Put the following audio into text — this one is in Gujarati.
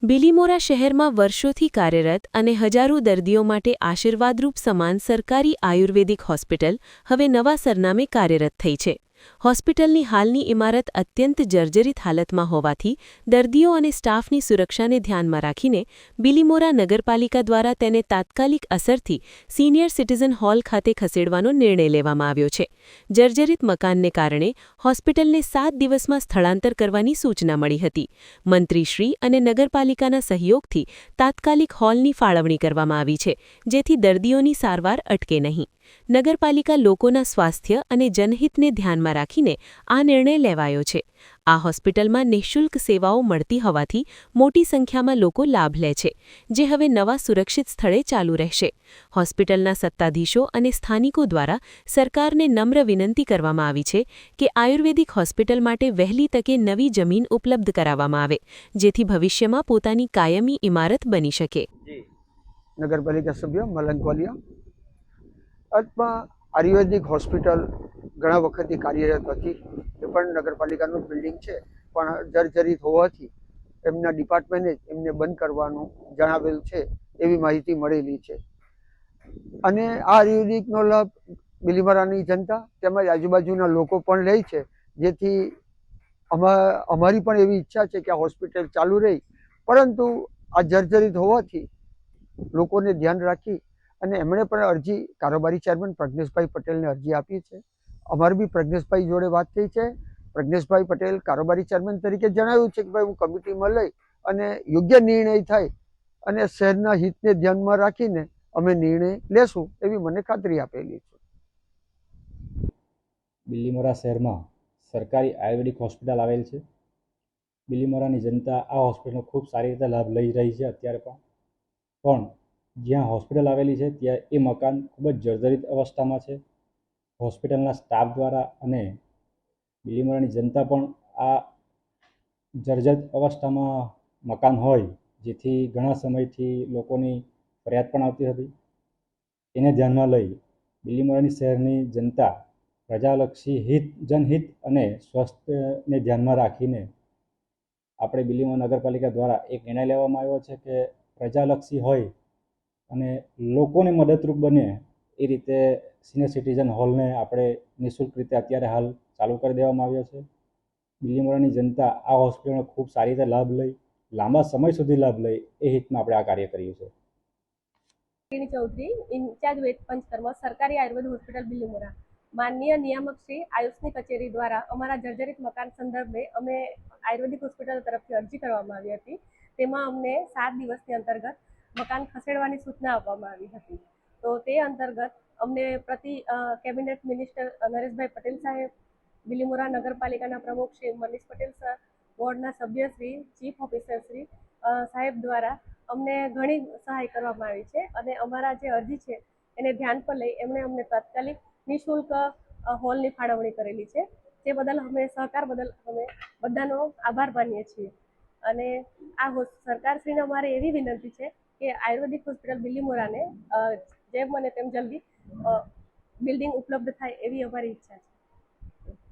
બિલીમોરા શહેરમાં વર્ષોથી કાર્યરત અને હજારો દર્દીઓ માટે આશીર્વાદરૂપ સમાન સરકારી આયુર્વેદિક હોસ્પિટલ હવે નવા સરનામે કાર્યરત થઈ છે. હોસ્પિટલની હાલની ઇમારત અત્યંત જર્જરિત હાલતમાં હોવાથી દર્દીઓ અને સ્ટાફની સુરક્ષાને ધ્યાનમાં રાખીને બિલીમોરા નગરપાલિકા દ્વારા તેને તાત્કાલિક અસરથી સિનિયર સિટીઝન હોલ ખાતે ખસેડવાનો નિર્ણય લેવામાં આવ્યો છે. જર્જરિત મકાનને કારણે હોસ્પિટલને 7 દિવસમાં સ્થળાંતર કરવાની સૂચના મળી હતી. મંત્રીશ્રી અને નગરપાલિકાના સહયોગથી તાત્કાલિક હોલની ફાળવણી કરવામાં આવી છે, જેથી દર્દીઓની સારવાર અટકે નહીં. નગરપાલિકા લોકોના સ્વાસ્થ્ય અને જનહિતને ધ્યાનમાં રાખીને આ નિર્ણય લેવાયો છે. આ હોસ્પિટલમાં નિઃશુલ્ક સેવાઓ મળતી હોવાથી મોટી સંખ્યામાં લોકો લાભ લે છે, જે હવે નવા સુરક્ષિત સ્થળે ચાલુ રહેશે. હોસ્પિટલના સત્તાધીશો અને સ્થાનિકો દ્વારા સરકારને નમ્ર વિનંતી કરવામાં આવી છે કે આયુર્વેદિક હોસ્પિટલ માટે વહેલી તકે નવી જમીન ઉપલબ્ધ કરાવવામાં આવે, જેથી ભવિષ્યમાં પોતાની કાયમી ઇમારત બની શકે. નગરપાલિકા સભ્ય મલંગ કોલિયા. આયુર્વેદિક હોસ્પિટલ ઘણા વખતથી કાર્યરત હતી. એ પણ નગરપાલિકાનું બિલ્ડિંગ છે, પણ જર્જરિત હોવાથી એમના ડિપાર્ટમેન્ટે એમને બંધ કરવાનું જણાવેલ છે એવી માહિતી મળેલી છે. અને આ આયુર્વેદિકનો લાભ બિલીમોરાની જનતા તેમજ આજુબાજુના લોકો પણ લે છે, જેથી અમારી પણ એવી ઈચ્છા છે કે આ હોસ્પિટલ ચાલુ રહી, પરંતુ આ જર્જરિત હોવાથી લોકોને ધ્યાન રાખી અને એમણે પણ અરજી કારોબારી ચેરમેન પ્રજ્ઞેશભાઈ પટેલને અરજી આપી છે. અમારે બી પ્રજ્ઞેશભાઈ જોડે વાત થઈ છે. પ્રજ્ઞેશભાઈ પટેલ કારોબારી ચેરમેન તરીકે જણાવ્યું છે કે ભાઈ હું કમિટીમાં લઈ અને યોગ્ય નિર્ણય થાય અને શહેરના હિતને ધ્યાનમાં રાખીને અમે નિર્ણય લેશું એવી મને ખાતરી આપેલી છે. બિલીમોરા શહેરમાં સરકારી આયુર્વેદિક હોસ્પિટલ આવેલ છે. બિલીમોરાની જનતા આ હોસ્પિટલનો ખૂબ સારી રીતે લાભ લઈ રહી છે. અત્યારે પણ જ્યાં હોસ્પિટલ આવેલી છે ત્યાં એ મકાન ખૂબ જ જર્જરિત અવસ્થામાં છે. હોસ્પિટલના સ્ટાફ દ્વારા અને બિલીમોરાની જનતા પણ આ જર્જરિત અવસ્થામાં મકાન હોય, જેથી ઘણા સમયથી લોકોની ફરિયાદ પણ આવતી હતી. એને ધ્યાનમાં લઈ બિલીમોરાની શહેરની જનતા પ્રજાલક્ષી જનહિત અને સ્વાસ્થ્યને ધ્યાનમાં રાખીને આપણે બિલીમોરા નગરપાલિકા દ્વારા એક નિર્ણય લેવામાં આવ્યો છે કે પ્રજાલક્ષી હોય અને લોકોને મદદરૂપ બને એ રીતે સિનિયર સિટીઝન હોલને આપણે નિઃશુલ્ક રીતે અત્યારે હાલ ચાલુ કરી દેવામાં આવ્યો છે. બિલીમોરાની જનતા આ હોસ્પિટલનો ખૂબ સારી રીતે લાભ લઈ, લાંબા સમય સુધી લાભ લઈ એ હિતમાં આપણે આ કાર્ય કર્યું છે. ચૌધરી, ઇન્ચાર્જ વેદ પંચકર્મ, સરકારી આયુર્વેદ હોસ્પિટલ બિલીમોરા. માનનીય નિયામક શ્રી આયુષની કચેરી દ્વારા અમારા જર્જરિત મકાન સંદર્ભે અમે આયુર્વેદિક હોસ્પિટલ તરફથી અરજી કરવામાં આવી હતી. તેમાં અમને 7 દિવસની અંતર્ગત મકાન ખસેડવાની સૂચના આપવામાં આવી હતી. તો તે અંતર્ગત અમને કેબિનેટ મિનિસ્ટર નરેશભાઈ પટેલ સાહેબ, બિલીમોરા નગરપાલિકાના પ્રમુખ શ્રી મનીષ પટેલ સર, વોર્ડના સભ્ય શ્રી, ચીફ ઓફિસર શ્રી સાહેબ દ્વારા અમને ઘણી સહાય કરવામાં આવી છે અને અમારા જે અરજી છે એને ધ્યાન પર લઈ એમણે અમને તાત્કાલિક નિઃશુલ્ક હોલની ફાળવણી કરેલી છે. તે બદલ સહકાર બદલ અમે બધાનો આભાર માનીએ છીએ. અને આ સરકારશ્રીને અમારે એવી વિનંતી છે કે આયુર્વેદિક હોસ્પિટલ બિલીમોરાને જેમ બને તેમ જલ્દી બિલ્ડિંગ ઉપલબ્ધ થાય એવી અમારી ઈચ્છા છે.